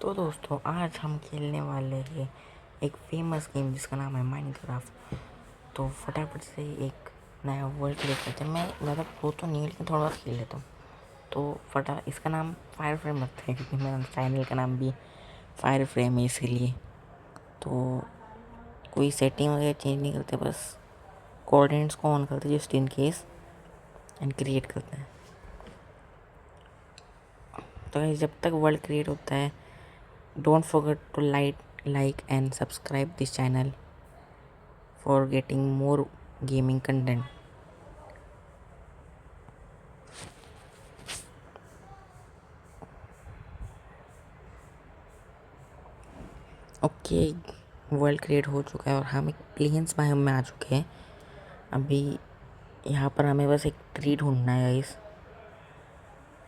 तो दोस्तों आज हम खेलने वाले हैं एक फेमस गेम जिसका नाम है माइनक्राफ्ट। तो फटाफट से एक नया वर्ल्ड क्रिएट करते हैं। मैं ज़्यादा प्रो तो नहीं लेकिन थोड़ा बहुत खेल लेता हूँ। तो इसका नाम फायर फ्रेम रखते हैं क्योंकि मेरा चैनल का नाम भी फायर फ्रेम है इसीलिए। तो कोई सेटिंग वगैरह चेंज नहीं करते, बस कोऑर्डिनेट्स को ऑन करते just in case and create करते हैं। तो guys, जब तक वर्ल्ड क्रिएट होता है don't forget to like and subscribe this channel for getting more gaming content. Okay, world create हो चुका है और हम एक प्लेन्स बायोम में आ चुके हैं। अभी यहाँ पर हमें बस एक ट्री ढूंढना है गाइस।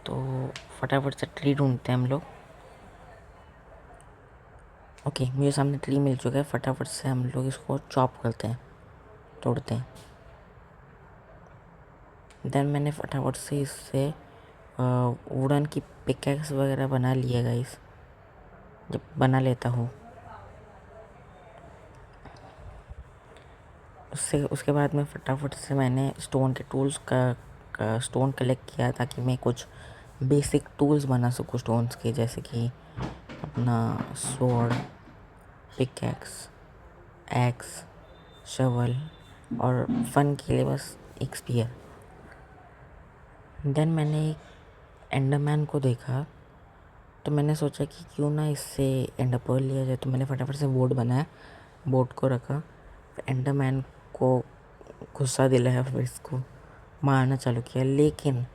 तो फटाफट से ट्री ढूंढते हैं हम लोग। ओके, मुझे सामने ट्री मिल चुका है। फटाफट से हम लोग इसको चॉप करते हैं, तोड़ते हैं। देन मैंने फटाफट से इससे वुडन की पिकैक्स वगैरह बना लिया गाइस। जब बना लेता हूँ उसके बाद में फटाफट से मैंने स्टोन के टूल्स का स्टोन कलेक्ट किया ताकि मैं कुछ बेसिक टूल्स बना सकूँ स्टोन्स के, जैसे कि अपना स्वॉर्ड, पिकैक्स, एक्स, शवल और फन के लिए बस एक स्पीयर। देन मैंने एक एंडरमैन को देखा तो मैंने सोचा कि क्यों ना इससे एंडर पर्ल लिया जाए। तो मैंने फटाफट से बोर्ड बनाया, बोर्ड को रखा, एंडरमैन को गुस्सा दिलाया, फिर इसको मारना चालू किया। लेकिन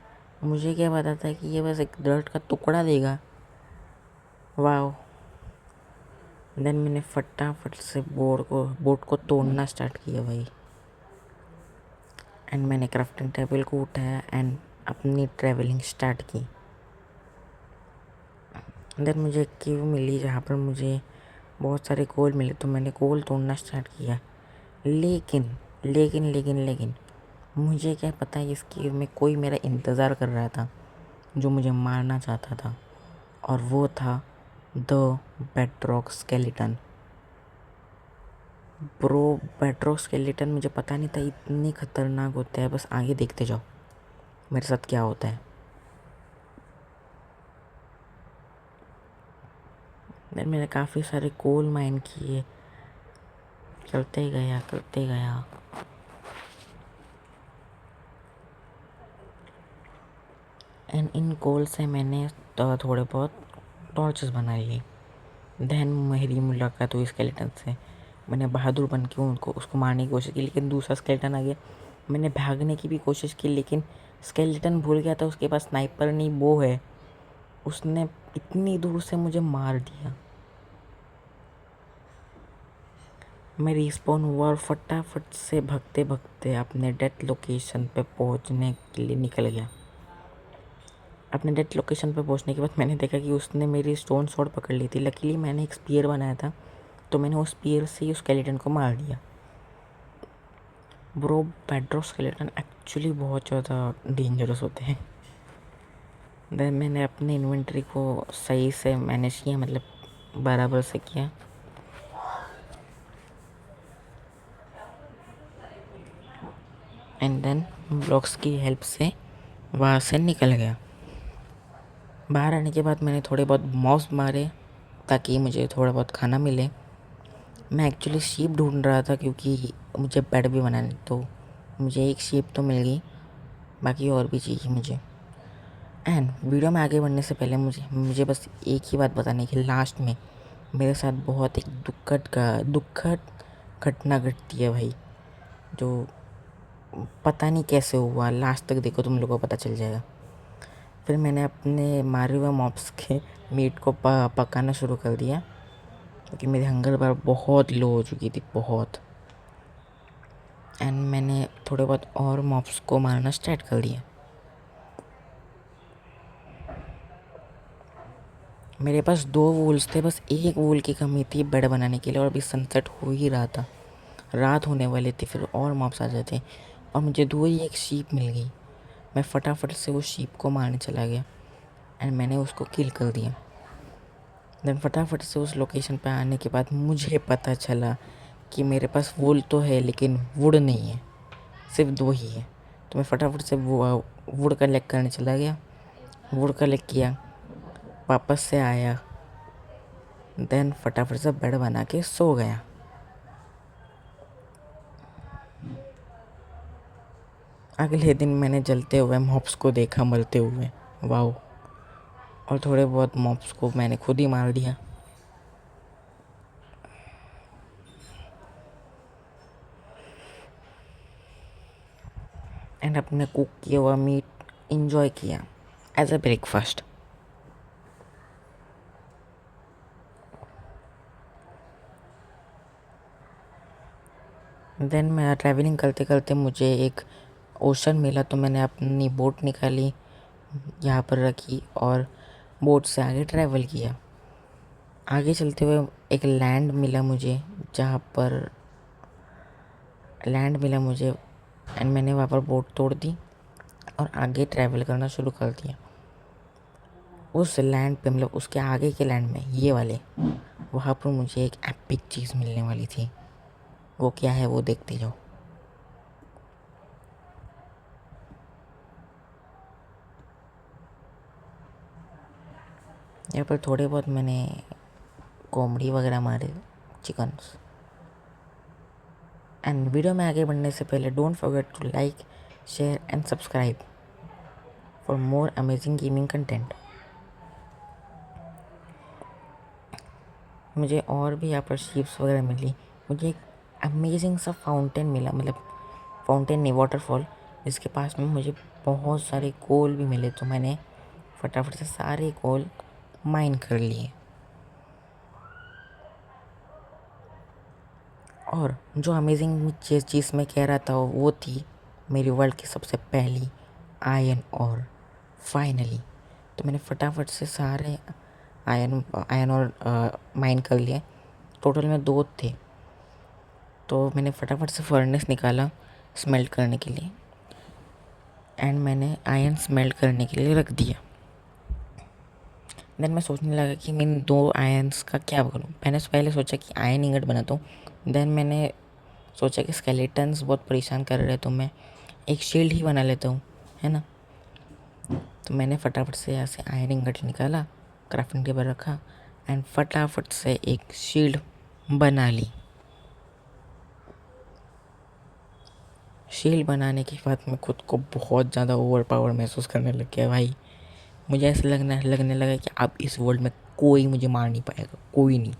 मुझे क्या पता था कि ये बस एक डर्ट का टुकड़ा देगा। वाह। देन मैंने फटाफट से बोर्ड को तोड़ना स्टार्ट किया भाई। एंड मैंने क्राफ्टिंग टेबल को उठाया एंड अपनी ट्रैवलिंग स्टार्ट की। देन मुझे एक केव मिली जहाँ पर मुझे बहुत सारे कोल मिले, तो मैंने कोल तोड़ना स्टार्ट किया। लेकिन लेकिन लेकिन लेकिन मुझे क्या पता है इस केव में कोई मेरा इंतज़ार कर रहा था जो मुझे मारना चाहता था, और वो था the bedrock skeleton. Bro, bedrock skeleton मुझे पता नहीं था इतनी खतरनाक होता है। बस आगे देखते जाओ मेरे साथ क्या होता है। देन मैंने काफ़ी सारे कोल माइन किए, करते गया। एंड इन कोल से मैंने थोड़े बहुत टॉर्चेस बना लिए। देन मेरी मुलाकात हुई स्केलेटन से। मैंने बहादुर बन के उसको मारने की कोशिश की, लेकिन दूसरा स्केलेटन आ गया। मैंने भागने की भी कोशिश की, लेकिन स्केलेटन भूल गया था उसके पास स्नाइपर नहीं बो है। उसने इतनी दूर से मुझे मार दिया। मैं रिस्पॉन हुआ और फटाफट से भागते भागते अपने डेथ लोकेशन पे पहुंचने के लिए निकल गया। अपने डेथ लोकेशन पे पहुंचने के बाद मैंने देखा कि उसने मेरी स्टोन स्वॉर्ड पकड़ ली थी। लकीली मैंने एक स्पीयर बनाया था, तो मैंने उस स्पीयर से ही उस स्केलेटन को मार दिया। ब्रो, बेडरॉक स्केलेटन एक्चुअली बहुत ज़्यादा डेंजरस होते हैं। देन मैंने अपने इन्वेंटरी को सही से मैनेज किया, मतलब बराबर से किया। एंड देन ब्लॉक्स की हेल्प से वहाँ से निकल गया। बाहर आने के बाद मैंने थोड़े बहुत मॉब्स मारे ताकि मुझे थोड़ा बहुत खाना मिले। मैं एक्चुअली शीप ढूंढ रहा था क्योंकि मुझे बेड भी बनाने, तो मुझे एक शीप तो मिल गई, बाकी और भी चाहिए मुझे। एंड वीडियो में आगे बढ़ने से पहले मुझे बस एक ही बात बतानी कि लास्ट में मेरे साथ बहुत एक दुखद घटना घटती है भाई, जो पता नहीं कैसे हुआ। लास्ट तक देखो, तुम लोगों को पता चल जाएगा। फिर मैंने अपने मारे हुए मॉब्स के मीट को पकाना शुरू कर दिया क्योंकि मेरी हंगर बार बहुत लो हो चुकी थी, बहुत। एंड मैंने थोड़े बहुत और मॉब्स को मारना स्टार्ट कर दिया। मेरे पास 2 वूल्स थे, बस एक वूल की कमी थी बेड बनाने के लिए, और अभी सनसेट हो ही रहा था, रात होने वाली थी, फिर और मॉब्स आ जाते। और मुझे 2 ही एक शीप मिल गई। मैं फटाफट से उस शीप को मारने चला गया एंड मैंने उसको किल कर दिया। देन फटाफट से उस लोकेशन पे आने के बाद मुझे पता चला कि मेरे पास वूल तो है लेकिन वुड नहीं है, सिर्फ 2 ही है। तो मैं फटाफट से वो वुड कलेक्ट करने चला गया, वुड कलेक्ट किया, वापस से आया, देन फटाफट से बेड बना के सो गया। अगले दिन मैंने जलते हुए मॉब्स को देखा मरते हुए, वाओ। और थोड़े बहुत मॉब्स को मैंने खुद ही मार दिया। एंड अपने कुक किया हुआ मीट इंजॉय किया एज अ ब्रेकफास्ट। देन मैं ट्रैवलिंग करते करते मुझे एक ओशन मिला, तो मैंने अपनी बोट निकाली, यहाँ पर रखी और बोट से आगे ट्रैवल किया। आगे चलते हुए एक लैंड मिला मुझे, जहाँ पर लैंड मिला मुझे, एंड मैंने वहाँ पर बोट तोड़ दी और आगे ट्रैवल करना शुरू कर दिया। उस लैंड पे मतलब उसके आगे के लैंड में, ये वाले, वहाँ पर मुझे एक एपिक चीज़ मिलने वाली थी। वो क्या है वो देखते जाओ। यहाँ पर थोड़े बहुत मैंने कॉमेडी वगैरह मारे, चिकन्स। एंड वीडियो में आगे बढ़ने से पहले don't forget to like, share and subscribe for more amazing gaming content. मुझे और भी यहाँ पर शीप्स वगैरह मिली। मुझे एक अमेजिंग सा फाउंटेन मिला, मतलब फाउंटेन नहीं, वाटरफॉल, जिसके पास में मुझे बहुत सारे कोल भी मिले। तो मैंने फटाफट से सारे कोल माइन कर लिए। और जो अमेजिंग चीज़ मैं कह रहा था वो थी मेरी वर्ल्ड की सबसे पहली आयरन और फाइनली। तो मैंने फटाफट से सारे आयरन और माइन कर लिए। टोटल में 2 थे, तो मैंने फटाफट से फर्नेस निकाला स्मेल्ट करने के लिए, एंड मैंने आयरन स्मेल्ट करने के लिए रख दिया। देन मैं सोचने लगा कि मैं इन 2 आयरन्स का क्या करूँ। मैंने पहले सोचा कि आयरन इंगट बनाता हूँ। देन मैंने सोचा कि स्केलेटन्स बहुत परेशान कर रहे हैं, तो मैं एक शील्ड ही बना लेता हूँ, है ना। तो मैंने फटाफट से यहाँ से आयरन इंगट निकाला, क्राफ्टिंग टेबल रखा, एंड फटाफट से एक शील्ड बना ली। शील्ड बनाने के बाद मैं खुद को बहुत ज़्यादा ओवर पावर महसूस करने लग गया भाई। मुझे ऐसा लगने लगा कि अब इस वर्ल्ड में कोई मुझे मार नहीं पाएगा, कोई नहीं।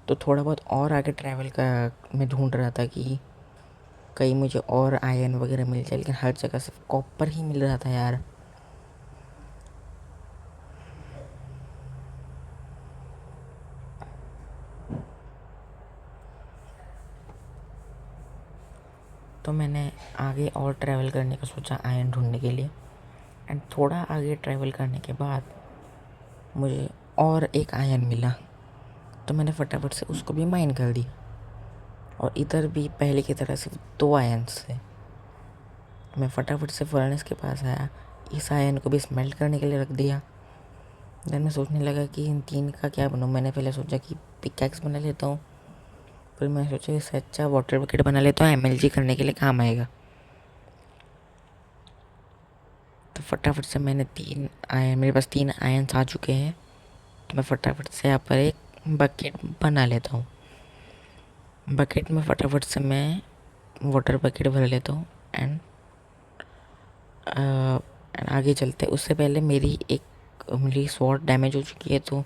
तो थोड़ा बहुत और आगे ट्रैवल का मैं ढूंढ रहा था कि कहीं मुझे और आयरन वगैरह मिल जाए, लेकिन हर जगह सिर्फ कॉपर ही मिल रहा था यार। तो मैंने आगे और ट्रैवल करने का सोचा आयरन ढूंढने के लिए, एंड थोड़ा आगे ट्रैवल करने के बाद मुझे और एक आयरन मिला, तो मैंने फटाफट से उसको भी माइन कर दिया। और इधर भी पहले की तरह सिर्फ 2 आयरन्स थे। मैं फटाफट से फर्नेस के पास आया, इस आयरन को भी स्मेल्ट करने के लिए रख दिया। देन मैं सोचने लगा कि इन 3 का क्या बनूँ। मैंने पहले सोचा कि पिकैक्स बना लेता हूँ, फिर मैं सोचा इससे अच्छा वाटर बकेट बना लेता हूँ, एमएलजी करने के लिए काम आएगा। तो फटाफट से मैंने 3 आयरन, मेरे पास 3 आयरन्स आ चुके हैं, तो मैं फटाफट से यहाँ पर एक बकेट बना लेता हूँ। बकेट में फटाफट से मैं वाटर बकेट भर लेता हूँ, एंड आगे चलते। उससे पहले मेरी स्वॉर्ड डैमेज हो चुकी है, तो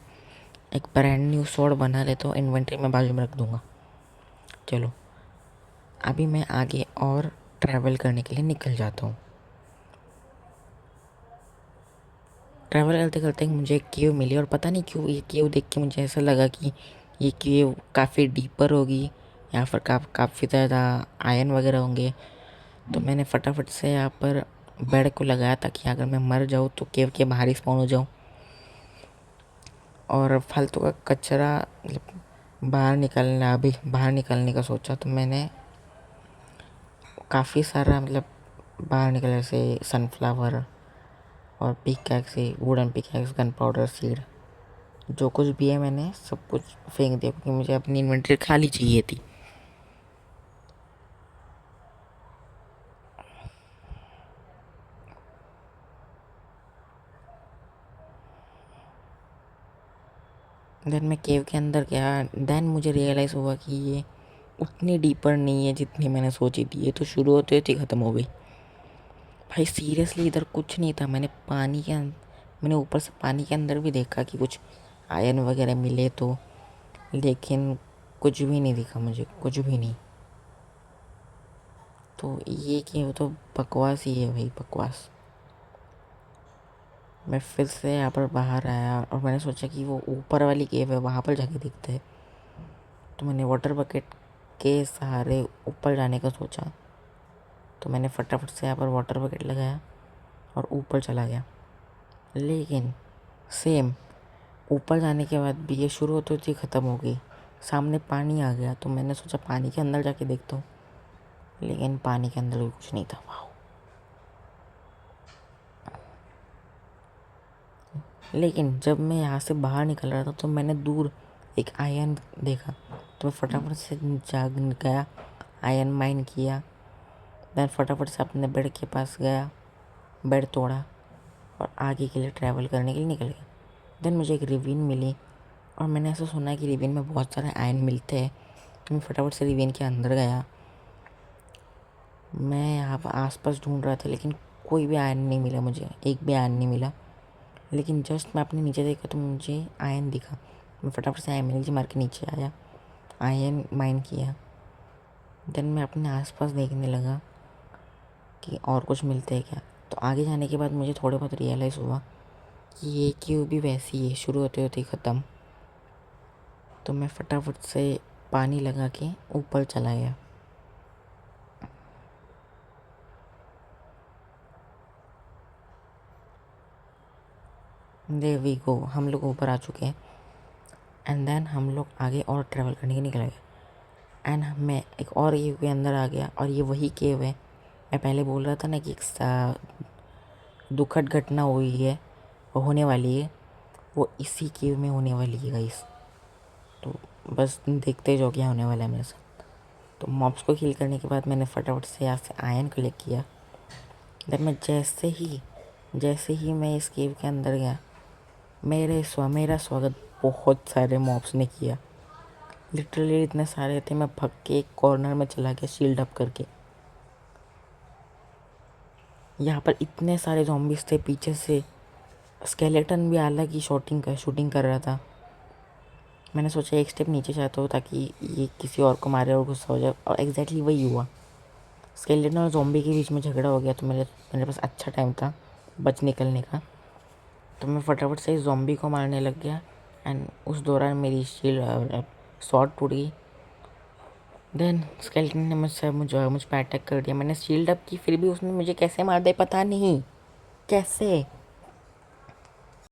एक ब्रांड न्यू स्वॉर्ड बना लेता हूँ, इन्वेंट्री में बाजू में रख दूँगा। चलो अभी मैं आगे और ट्रैवल करने के लिए निकल जाता हूँ। ट्रैवल करते करते मुझे एक केव मिली, और पता नहीं क्यों ये केव देख के मुझे ऐसा लगा कि ये केव काफ़ी डीपर होगी, यहाँ पर काफ़ी ज़्यादा आयरन वगैरह होंगे। तो मैंने फटाफट से यहाँ पर बेड को लगाया, ताकि अगर मैं मर जाऊँ तो केव के बाहर ही स्पॉन हो जाऊँ, और फालतू का कचरा मतलब बाहर निकालने का सोचा। तो मैंने काफ़ी सारा मतलब बाहर निकला, जैसे सनफ्लावर और pickaxe, wooden pickaxe, gun powder seed, जो कुछ भी है मैंने सब कुछ फेंक दिया क्योंकि मुझे अपनी इन्वेंटरी खाली चाहिए थी। देन मैं केव के अंदर गया। देन मुझे रियलाइज़ हुआ कि ये उतनी डीपर नहीं है जितनी मैंने सोची थी। ये तो शुरू होते होते ख़त्म हो गई। भाई सीरियसली इधर कुछ नहीं था। मैंने ऊपर से पानी के अंदर भी देखा कि कुछ आयरन वगैरह मिले तो, लेकिन कुछ भी नहीं दिखा मुझे, कुछ भी नहीं। तो ये कि वो तो बकवास ही है भाई, बकवास। मैं फिर से यहाँ पर बाहर आया और मैंने सोचा कि वो ऊपर वाली केव है, वहाँ पर जाके देखते हैं। तो मैंने वाटर बकेट के सहारे ऊपर जाने का सोचा। तो मैंने फटाफट से यहाँ पर वाटर बकेट लगाया और ऊपर चला गया। लेकिन सेम ऊपर जाने के बाद भी ये शुरू होते होते ख़त्म हो गई। सामने पानी आ गया तो मैंने सोचा पानी के अंदर जाके देखता हूँ, लेकिन पानी के अंदर भी कुछ नहीं था। वाह। लेकिन जब मैं यहाँ से बाहर निकल रहा था तो मैंने दूर एक आयरन देखा। तो मैं फटाफट से जाग गया, आयरन माइन किया। देन फटाफट से अपने बेड के पास गया, बेड तोड़ा और आगे के लिए ट्रैवल करने के लिए निकल गया। देन मुझे एक रिवीन मिली और मैंने ऐसा सुना है कि रिवीन में बहुत सारे आयरन मिलते हैं। तो मैं फटाफट से रिवीन के अंदर गया। मैं यहाँ पर आसपास ढूंढ रहा था लेकिन कोई भी आयरन नहीं मिला मुझे, एक भी आयरन नहीं मिला। लेकिन जस्ट मैं अपने नीचे देखा तो मुझे आयरन दिखा। मैं फटाफट से एमएलजी मार के नीचे आया, आयरन माइन किया। देन मैं अपने आसपास देखने लगा कि और कुछ मिलते हैं क्या। तो आगे जाने के बाद मुझे थोड़े बहुत रियलाइज़ हुआ कि ये क्यों भी वैसी है, शुरू होते होते ख़त्म। तो मैं फटाफट से पानी लगा के ऊपर चला गया। देयर वी गो, हम लोग ऊपर आ चुके हैं। एंड देन हम लोग आगे और ट्रैवल करने के निकल गए। एंड मैं एक और केव के अंदर आ गया और ये वही केव है। मैं पहले बोल रहा था ना कि एक दुखद घटना हुई है और होने वाली है, वो इसी केव में होने वाली है गाइस। तो बस देखते जाओ क्या होने वाला है मेरे साथ। तो मॉब्स को किल करने के बाद मैंने फटाफट से यहाँ से आयरन कलेक्ट किया। देन मैं जैसे ही मैं इस केव के अंदर गया, मेरा स्वागत बहुत सारे मॉब्स ने किया। लिटरली इतने सारे थे, मैं भग के एक कॉर्नर में चला गया शील्ड अप करके। यहाँ पर इतने सारे ज़ॉम्बीज़ थे, पीछे से स्केलेटन भी अलग ही शूटिंग कर रहा था। मैंने सोचा एक स्टेप नीचे जाता हूँ ताकि ये किसी और को मारे और गुस्सा हो जाए, और एग्जैक्टली वही हुआ। स्केलेटन और ज़ॉम्बी के बीच में झगड़ा हो गया तो मेरे पास अच्छा टाइम था बच निकलने का। तो मैं फटाफट से इस ज़ॉम्बी को मारने लग गया एंड उस दौरान मेरी शॉर्ट टूट गई। देन स्केलेटन ने मुझ पर अटैक कर दिया। मैंने शील्ड अप की फिर भी उसने मुझे कैसे मार दिया पता नहीं कैसे।